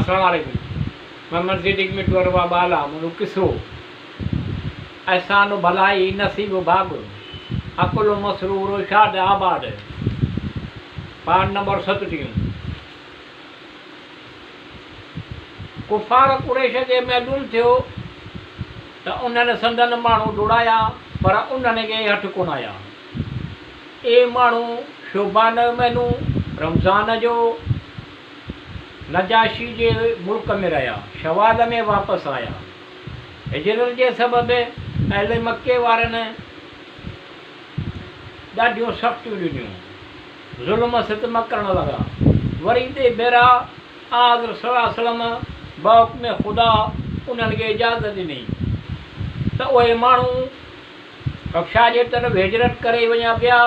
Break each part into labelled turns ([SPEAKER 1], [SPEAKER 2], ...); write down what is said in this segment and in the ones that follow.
[SPEAKER 1] अस्सलामुअलैकुम मैं मस्जिद मिटवर बाला मुझे किसो एहसान भलाई नसीब भाग अकुल मसरूर शाद आबाद पार्ट नंबर 37। कुफार कुरैश जे महलूम थियो त उन्हनि संदन माण्हू डुड़ाया पर उन्हनि खे हथ कोन आया। ए माण्हू शोबान महनू रमज़ान जो नजाशी जे मुल्क में रहा, शवाल में वापस आया। हिजरत जे सबब अहले मक्के वारनि ॾाढियूं सख़्तियूं ॾिनियूं, ज़ुल्म सितम करण लॻा। वरी ते बेरा आज़र सल्लम बौक़ में ख़ुदा उन्हनि खे इजाज़त ॾिनी त उहे माण्हू कक्षा जे तरफ़ हिजरत करे वञा पिया।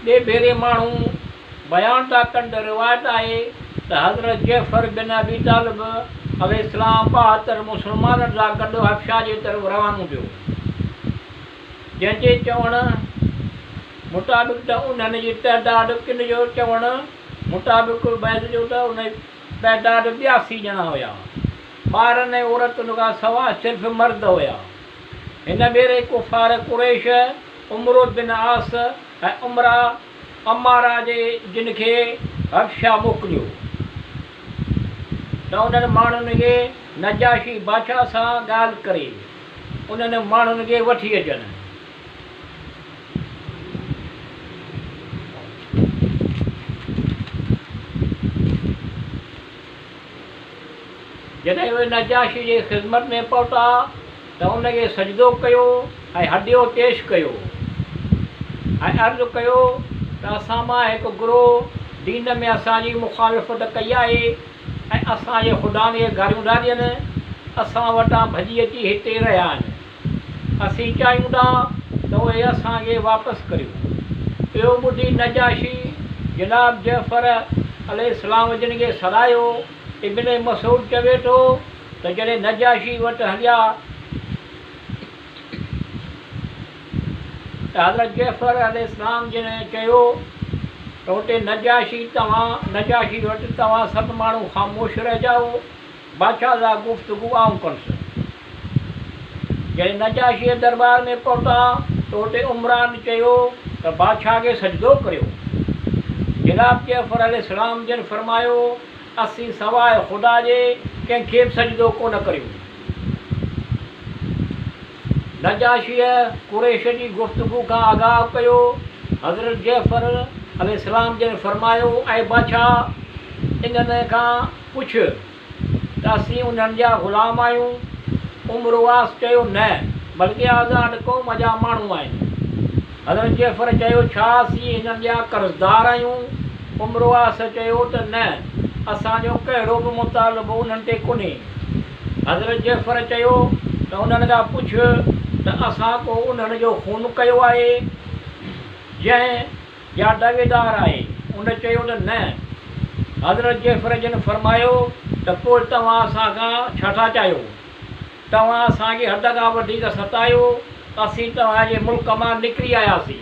[SPEAKER 1] ॿिए भेरे माण्हू बयान था कनि, रिवायत आहे त हज़रत जैफर बिन अबी तालिब अलैहिस्सलाम 72 मुस्लमाननि सां गॾु हबशा जे तरफ़ रवानो थियो। जंहिंजे चवण मुताबिक़ त उन्हनि जी तइदाद किन जो चवण मुताबिक़ बैद जो त उन तइदाद 82 ॼणा हुया। ॿारनि ऐं औरतुनि खां सवाइ सिर्फ़ु मर्द हुया। हिन भेरे कुफार कुरैश उमरो बिन आस ऐं अमारा जे जिन खे हबशा मोकिलियो त उन्हनि माण्हुनि खे नजाशी बादशाह सां ॻाल्हि करे उन्हनि माण्हुनि खे वठी अचनि। जॾहिं उहे नजाशी जे ख़िदमत में पहुता त उनखे सजदो कयो ऐं हॾियो पेश कयो ऐं अर्ज़ु कयो त असां मां हिकु गुरोह दीन में असांजी मुखालिफ़त कई आहे ऐं असांजे ख़ुदानि खे गारियूं था ॾियनि, असां वटां भॼी अची हिते रहिया आहिनि। असीं चाहियूं था त उहे असांखे वापसि करियो। इहो ॿुधी नजाशी जनाब जैफर अलैहिस्सलाम जिन खे सॾायो। इब्न मसूद चवे थो त जॾहिं नजाशी वटि हलिया त हज़रत जैफर अलैहिस्सलाम जिन चयो त हुते नजाशी वटि तव्हां सभु माण्हू ख़ामोश रहिजाओ, बादशाह सां गुफ़्तगू आऊं कंदुसि। जॾहिं नजाशीअ दरबार में पहुता त हुते उमरान चयो त बादशाह खे सजदो करियो। जनाब जैफर अलैहिस्सलाम जिन फरमायो असीं सवाइ ख़ुदा जे कंहिंखे बि सजदो कोन करियो। नजाशीअ कुरैश जी गुफ़्तगू खां आगाह कयो। हज़रत जैफर अलैहिस्सलाम जिन फरमायो ऐं बादशाह इन्हनि खां पुछ त असीं उन्हनि जा ग़ुलाम आहियूं। उमरवास चयो न, बल्कि आज़ाद क़ौम जा माण्हू आहिनि। हज़रत जैफर चयो छा असीं हिननि जा कर्ज़दार आहियूं? उमरवास चयो त न, असांजो कहिड़ो बि मुतालबो उन्हनि ते कोन्हे। हज़रत जैफर चयो त उन्हनि खां पुछ त असां को उन्हनि जो खून कयो आहे जंहिं या दावेदार आहे? उन चयो त न। हज़रत जैफर जिन फरमायो त पोइ तव्हां असांखां छा था चाहियो? तव्हां असांखे हद खां वधीक सतायो, असीं तव्हांजे मुल्क मां निकिरी आयासीं।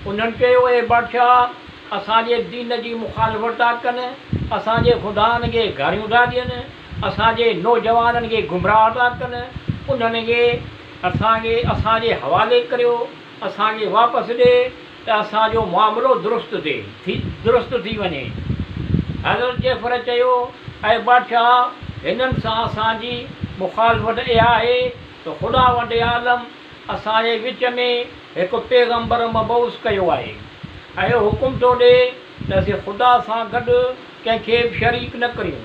[SPEAKER 1] उन्हनि चयो ए बादशाह असांजे दीन जी मुखालिफ़त था कनि, असांजे ख़ुदानि खे गारियूं था ॾियनि, असांजे नौजवाननि खे गुमराह था कनि। उन्हनि खे असांजे हवाले करियो, असांखे वापसि ॾे त असांजो मामिलो दुरुस्त थी वञे। हज़रत जैफर चयो ऐं बादशाह हिननि सां असांजी मुखालिफ़त इहा आहे त ख़ुदा वॾे आलम असांजे विच में हिकु पैगम्बर मबऊस कयो आहे ऐं हुकुम थो ॾिए त असीं ख़ुदा सां गॾु कंहिंखे बि शरीक न करियूं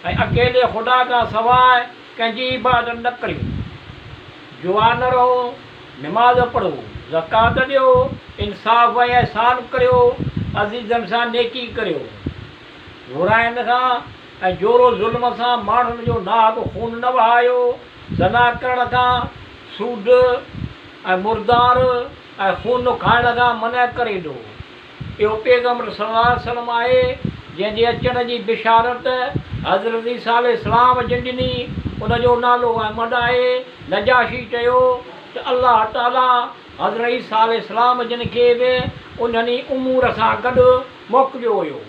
[SPEAKER 1] ऐं अकेले ख़ुदा खां सवाइ कंहिंजी इबादत न करियूं। जुवान रहो, निमाज़ पढ़ो, ज़कात ॾियो, इंसाफ़ ऐं एहसान करियो, अज़ीज़नि सां नेकी करियो, बुराइनि खां ऐं जोरो ज़ुल्म सां माण्हुनि जो नाहक खून न वहायो, ज़ना करण खां, सूद ऐं मुर्दार ऐं खून खाइण खां मना करे ॾियो। इहो पैगम्बर सल्लल्लाहु अलैहि वसल्लम आहे जंहिंजे अचण जी बिशारत हज़रत ईसा अलैहिस्सलाम जिन ॾिनी, उनजो नालो अहमद आहे। नजाशी चयो त अल्लाह ताला हज़रत ईसा अलैहिस्सलाम जिन खे बि उन्हनि उमूर सां गॾु मोकिलियो हुयो।